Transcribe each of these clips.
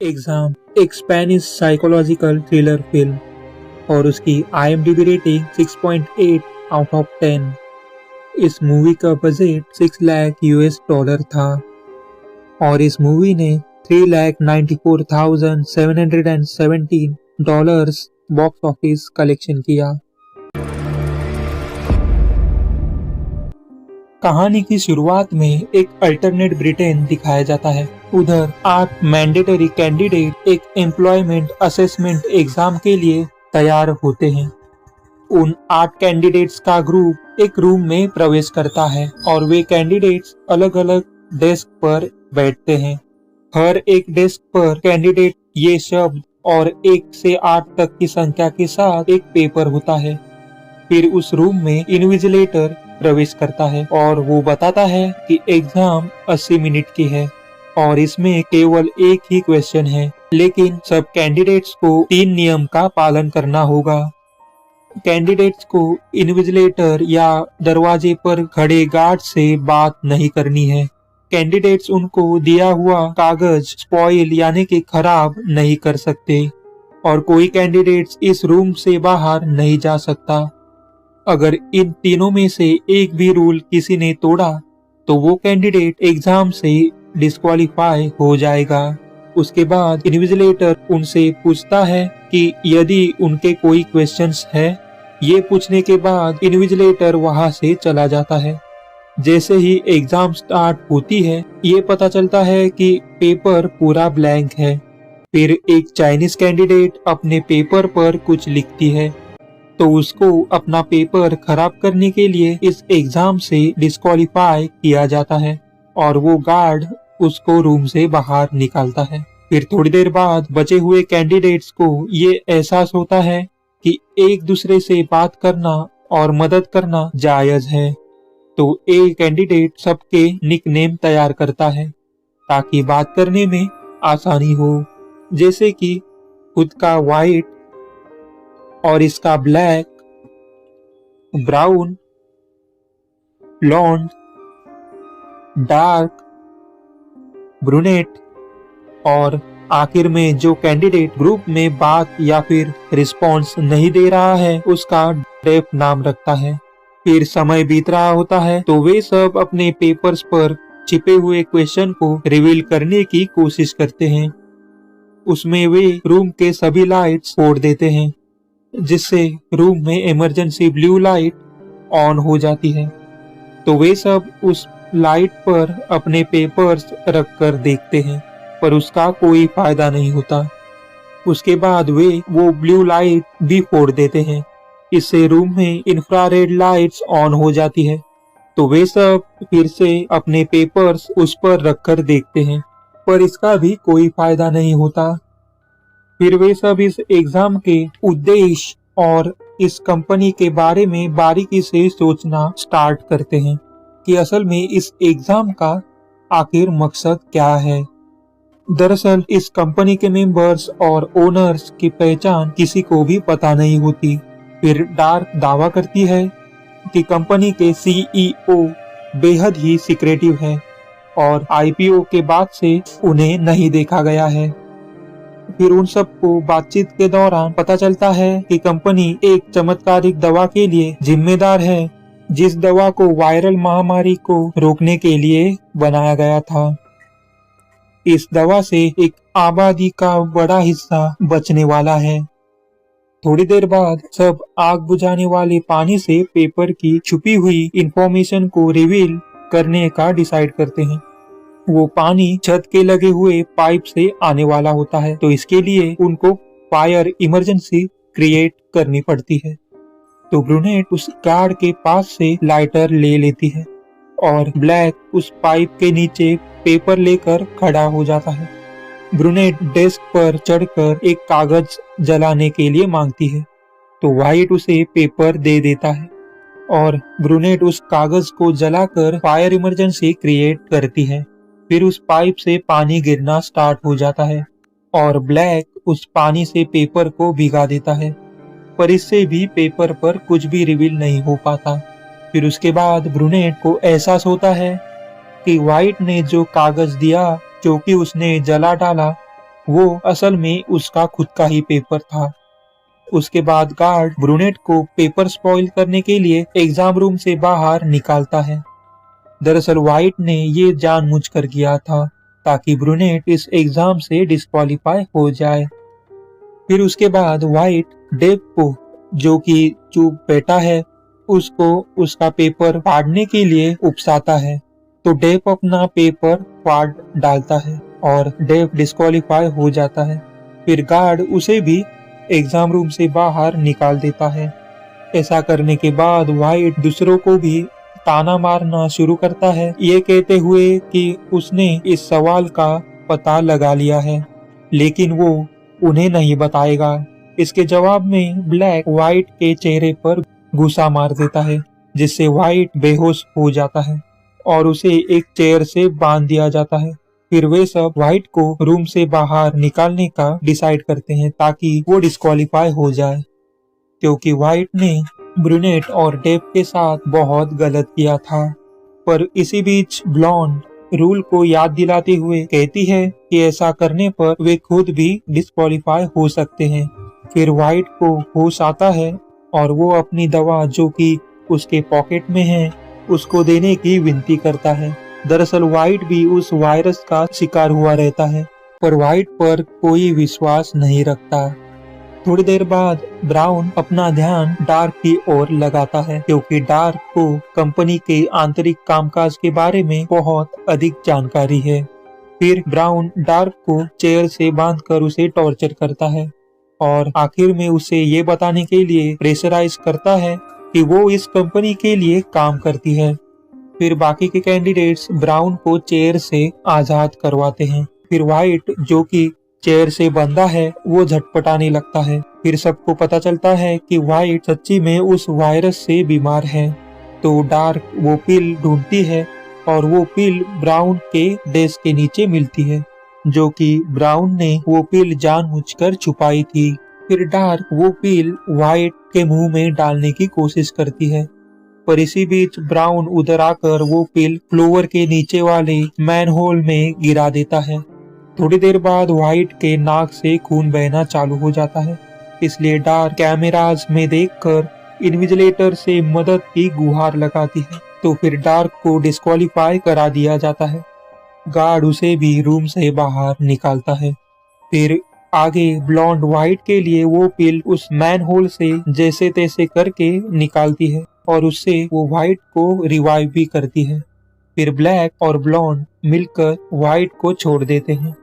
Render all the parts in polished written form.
Exam एक Spanish psychological thriller film और उसकी IMDb रेटिंग 6.8 आउट ऑफ 10। इस मूवी का बजट 6 लाख US$ था और इस मूवी ने $3,94,717 बॉक्स ऑफिस कलेक्शन किया। कहानी की शुरुआत में एक अल्टरनेट ब्रिटेन दिखाया जाता है। उधर 8 मैंडेटरी कैंडिडेट एक एम्प्लॉयमेंट असेसमेंट एग्जाम के लिए तैयार होते हैं। उन 8 कैंडिडेट्स का ग्रुप एक रूम में प्रवेश करता है और वे कैंडिडेट्स अलग अलग डेस्क पर बैठते हैं। हर एक डेस्क पर कैंडिडेट ये शब्द और 1 से 8 तक की संख्या के साथ एक पेपर होता है। फिर उस रूम में इन्विजिलेटर प्रवेश करता है और वो बताता है कि एग्जाम 80 मिनट की है और इसमें केवल एक ही क्वेश्चन है, लेकिन सब कैंडिडेट्स को 3 नियम का पालन करना होगा। कैंडिडेट्स को इन्विजिलेटर या दरवाजे पर खड़े गार्ड से बात नहीं करनी है। कैंडिडेट्स उनको दिया हुआ कागज स्पॉइल यानी कि खराब नहीं कर सकते और कोई कैंडिडेट्स इस रूम से बाहर नहीं जा सकता। अगर इन तीनों में से एक भी रूल किसी ने तोड़ा तो वो कैंडिडेट एग्जाम से डिस्क्वालीफाई हो जाएगा। उसके बाद इन्विजिलेटर उनसे पूछता है कि यदि उनके कोई क्वेश्चंस है। ये पूछने के बाद इन्विजिलेटर वहां से चला जाता है। जैसे ही एग्जाम स्टार्ट होती है, ये पता चलता है कि पेपर पूरा ब्लैंक है। फिर एक चाइनीज कैंडिडेट अपने पेपर पर कुछ लिखती है, तो उसको अपना पेपर खराब करने के लिए इस एग्जाम से डिस्क्वालीफाई किया जाता है और वो गार्ड उसको रूम से बाहर निकालता है। फिर थोड़ी देर बाद बचे हुए कैंडिडेट्स को ये एहसास होता है कि एक दूसरे से बात करना और मदद करना जायज है। तो एक कैंडिडेट सबके निकनेम तैयार करता है ताकि बात करने में आसानी हो, जैसे कि खुद का व्हाइट और इसका black, brown, blonde, dark, brunette और आखिर में जो कैंडिडेट ग्रुप में बात या फिर रिस्पॉन्स नहीं दे रहा है उसका डेफ नाम रखता है। फिर समय बीत रहा होता है तो वे सब अपने पेपर्स पर छिपे हुए क्वेश्चन को रिवील करने की कोशिश करते हैं। उसमें वे रूम के सभी लाइट्स फोड़ देते हैं, जिससे रूम में इमरजेंसी ब्लू लाइट ऑन हो जाती है। तो वे सब उस लाइट पर अपने पेपर्स रखकर देखते हैं, पर उसका कोई फायदा नहीं होता। उसके बाद वे वो ब्लू लाइट भी फोड़ देते हैं। इससे रूम में इंफ्रारेड लाइट्स ऑन हो जाती है। तो वे सब फिर से अपने पेपर्स उस पर रखकर देखते हैं, पर इसका भी कोई फायदा नहीं होता। फिर वे सब इस एग्जाम के उद्देश्य और इस कंपनी के बारे में बारीकी से सोचना स्टार्ट करते हैं कि असल में इस एग्जाम का आखिर मकसद क्या है। दरअसल इस कंपनी के मेंबर्स और ओनर्स की पहचान किसी को भी पता नहीं होती। फिर डार्क दावा करती है कि कंपनी के CEO बेहद ही सीक्रेटिव है और IPO के बाद से उन्हें नहीं देखा गया है। फिर उन सबको बातचीत के दौरान पता चलता है कि कंपनी एक चमत्कारिक दवा के लिए जिम्मेदार है, जिस दवा को वायरल महामारी को रोकने के लिए बनाया गया था। इस दवा से एक आबादी का बड़ा हिस्सा बचने वाला है। थोड़ी देर बाद सब आग बुझाने वाले पानी से पेपर की छुपी हुई इंफॉर्मेशन को रिवील करने का डिसाइड करते हैं। वो पानी छत के लगे हुए पाइप से आने वाला होता है, तो इसके लिए उनको फायर इमरजेंसी क्रिएट करनी पड़ती है। तो ब्रूनेट उस गार्ड के पास से लाइटर ले लेती है और ब्लैक उस पाइप के नीचे पेपर लेकर खड़ा हो जाता है। ब्रूनेट डेस्क पर चढ़कर एक कागज जलाने के लिए मांगती है, तो व्हाइट उसे पेपर दे देता है और ब्रूनेट उस कागज को जलाकर फायर इमरजेंसी क्रिएट करती है। फिर उस पाइप से पानी गिरना स्टार्ट हो जाता है और ब्लैक उस पानी से पेपर को भिगा देता है, पर इससे भी पेपर पर कुछ भी रिवील नहीं हो पाता। फिर उसके बाद ब्रूनेट को एहसास होता है कि व्हाइट ने जो कागज दिया जो कि उसने जला डाला वो असल में उसका खुद का ही पेपर था। उसके बाद गार्ड ब्रूनेट को पेपर स्पॉइल करने के लिए एग्जाम रूम से बाहर निकालता है। दरअसल व्हाइट ने ये जानबूझकर किया था ताकि ब्रूनेट इस एग्जाम से डिस्क्वालीफाई हो जाए। फिर उसके बाद व्हाइट डेव को, जो कि चुप बैठा है, उसको उसका पेपर फाड़ने के लिए उकसाता है। तो डेव अपना पेपर फाड़ डालता है और डेव डिस्क्वालीफाई हो जाता है। फिर गार्ड उसे भी एग्जाम रूम से बाहर निकाल देता है। ऐसा करने के बाद व्हाइट दूसरों को भी ताना मारना शुरू करता है, ये कहते हुए कि उसने इस सवाल का पता लगा लिया है, लेकिन वो उन्हें नहीं बताएगा। इसके जवाब में ब्लैक व्हाइट के चेहरे पर घूंसा मार देता है, जिससे व्हाइट बेहोश हो जाता है और उसे एक चेयर से बांध दिया जाता है। फिर वे सब व्हाइट को रूम से बाहर निकालने का डिसाइड करते हैं ताकि वो डिस्क्वालीफाई हो जाए, क्योंकि व्हाइट ने ब्रूनेट और डेव के साथ बहुत गलत किया था। पर इसी बीच ब्लॉन्ड रूल को याद दिलाते हुए कहती है कि ऐसा करने पर वे खुद भी डिस्क्वालीफाई हो सकते हैं। फिर व्हाइट को होश आता है और वो अपनी दवा जो कि उसके पॉकेट में है उसको देने की विनती करता है। दरअसल व्हाइट भी उस वायरस का शिकार हुआ रहता है, पर व्हाइट पर कोई विश्वास नहीं रखता। थोड़ी देर बाद ब्राउन अपना ध्यान डार्क की ओर लगाता है, क्योंकि डार्क को कंपनी के आंतरिक कामकाज के बारे में बहुत अधिक जानकारी है। फिर ब्राउन डार्क को चेयर से बांधकर उसे टॉर्चर करता है और आखिर में उसे ये बताने के लिए प्रेशराइज करता है कि वो इस कंपनी के लिए काम करती है। फिर बाकी के कैंडिडेट्स ब्राउन को चेयर से आजाद करवाते हैं। फिर व्हाइट, जो कि चेयर से बंधा है, वो झटपटाने लगता है। फिर सबको पता चलता है कि व्हाइट सच्ची में उस वायरस से बीमार है। तो डार्क वो पिल ढूंढती है और वो पिल ब्राउन के डेस्क के नीचे मिलती है, जो कि ब्राउन ने वो पिल जानबूझकर छुपाई थी। फिर डार्क वो पिल व्हाइट के मुंह में डालने की कोशिश करती है, पर इसी बीच ब्राउन उधर आकर वो पिल फ्लोर के नीचे वाले मैनहोल में गिरा देता है। थोड़ी देर बाद व्हाइट के नाक से खून बहना चालू हो जाता है, इसलिए डार्क कैमराज में देखकर इन्विजिलेटर से मदद की गुहार लगाती है। तो फिर डार्क को डिस्क्वालीफाई करा दिया जाता है। गार्ड उसे भी रूम से बाहर निकालता है। फिर आगे ब्लॉन्ड व्हाइट के लिए वो पिल उस मैनहोल से जैसे तैसे करके निकालती है और उससे वो व्हाइट को रिवाइव भी करती है। फिर ब्लैक और ब्लॉन्ड मिलकर व्हाइट को छोड़ देते हैं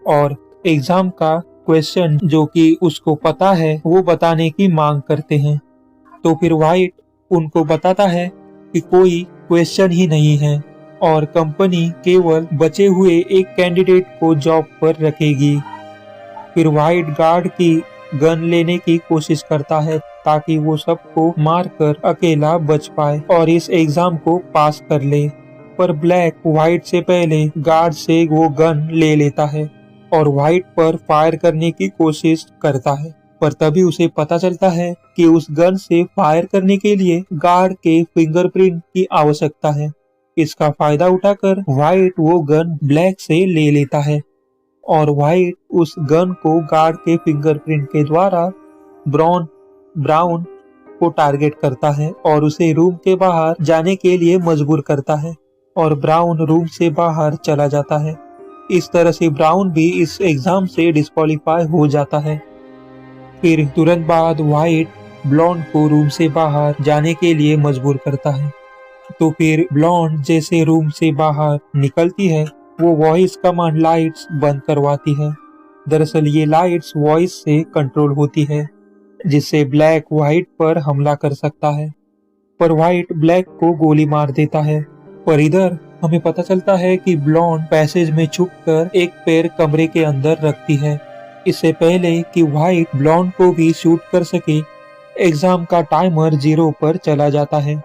और एग्जाम का क्वेश्चन जो कि उसको पता है वो बताने की मांग करते हैं। तो फिर व्हाइट उनको बताता है कि कोई क्वेश्चन ही नहीं है और कंपनी केवल बचे हुए एक कैंडिडेट को जॉब पर रखेगी। फिर व्हाइट गार्ड की गन लेने की कोशिश करता है ताकि वो सबको मारकर अकेला बच पाए और इस एग्जाम को पास कर ले। पर ब्लैक व्हाइट से पहले गार्ड से वो गन ले लेता है और व्हाइट पर फायर करने की कोशिश करता है, पर तभी उसे पता चलता है कि उस गन से फायर करने के लिए गार्ड के फिंगरप्रिंट की आवश्यकता है। इसका फायदा उठाकर व्हाइट वो गन ब्लैक से ले लेता है और व्हाइट उस गन को गार्ड के फिंगरप्रिंट के द्वारा ब्राउन को टारगेट करता है और उसे रूम के बाहर जाने के लिए मजबूर करता है और ब्राउन रूम से बाहर चला जाता है। इस तरह से ब्राउन भी इस एग्जाम से डिस्क्वालीफाई हो जाता है। फिर तुरंत बाद व्हाइट ब्लॉन्ड को रूम से बाहर जाने के लिए मजबूर करता है। तो फिर ब्लॉन्ड जैसे रूम से बाहर निकलती है वो वॉइस कमांड लाइट्स बंद करवाती है। दरअसल ये लाइट्स वॉइस से कंट्रोल होती है, जिससे ब्लैक व्हाइट पर हमला कर सकता है, पर व्हाइट ब्लैक को गोली मार देता है। पर इधर हमें पता चलता है कि ब्लॉन्ड पैसेज में छुपकर एक पैर कमरे के अंदर रखती है, इससे पहले कि व्हाइट ब्लॉन्ड को भी शूट कर सके। एग्जाम का टाइमर 0 पर चला जाता है।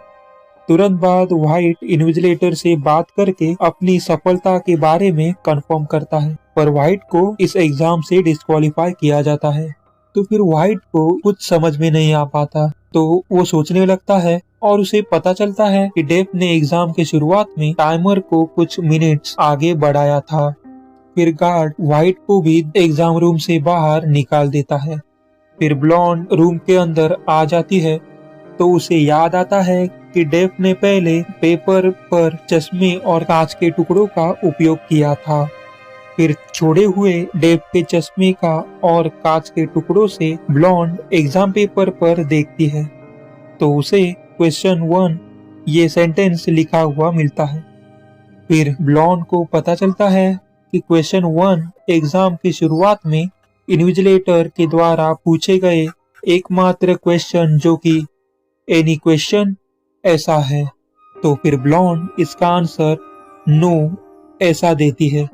तुरंत बाद व्हाइट इन्विजिलेटर से बात करके अपनी सफलता के बारे में कंफर्म करता है, पर व्हाइट को इस एग्जाम से डिस्क्वालीफाई किया जाता है। तो फिर व्हाइट को कुछ समझ में नहीं आ पाता, तो वो सोचने लगता है और उसे पता चलता है कि डेफ ने एग्जाम के शुरुआत में टाइमर को कुछ मिनट्स आगे बढ़ाया था। फिर गार्ड व्हाइट को भी एग्जाम रूम से बाहर निकाल देता है। फिर ब्लॉन्ड रूम के अंदर आ जाती है तो उसे याद आता है कि डेफ ने पहले पेपर पर चश्मे और कांच के टुकड़ों का उपयोग किया था। फिर छोड़े हुए डेफ के चश्मे का और कांच के टुकड़ों से ब्लॉन्ड एग्जाम पेपर पर देखती है तो उसे क्वेश्चन 1 ये सेंटेंस लिखा हुआ मिलता है। फिर ब्लॉन्ड को पता चलता है कि क्वेश्चन 1 एग्जाम की शुरुआत में इन्विजिलेटर के द्वारा पूछे गए एकमात्र क्वेश्चन जो कि एनी क्वेश्चन ऐसा है। तो फिर ब्लॉन्ड इसका आंसर नो ऐसा देती है।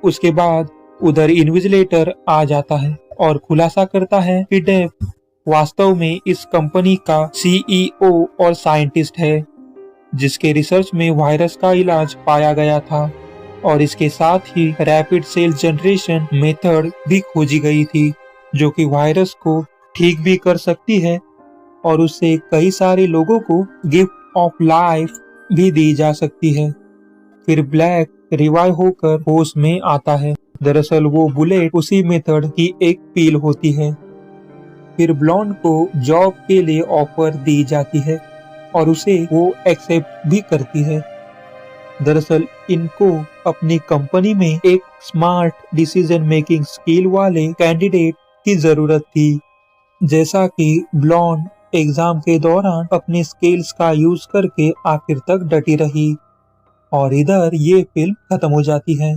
उसके बाद उधर इन्विजिलेटर आ जाता है और खुलासा करता है कि डेफ वास्तव में इस कंपनी का सीईओ और साइंटिस्ट है जिसके रिसर्च में वायरस का इलाज पाया गया था और इसके साथ ही रैपिड सेल जनरेशन मेथड भी खोजी गई थी जो कि वायरस को ठीक भी कर सकती है और उससे कई सारे लोगों को गिफ्ट ऑफ लाइफ भी दी जा सकती है। फिर ब्लैक रिवाइव होकर होश में आता है। दरअसल वो बुलेट उसी मेथड की एक पील होती है। फिर ब्लॉन्ड को जॉब के लिए ऑफर दी जाती है और उसे वो एक्सेप्ट भी करती है। दरअसल इनको अपनी कंपनी में एक स्मार्ट डिसीजन मेकिंग स्किल वाले कैंडिडेट की जरूरत थी। जैसा कि ब्लॉन्ड एग्जाम के दौरान अपने स्किल्स का यूज करके आखिर तक डटी रही और इधर ये फिल्म खत्म हो जाती है।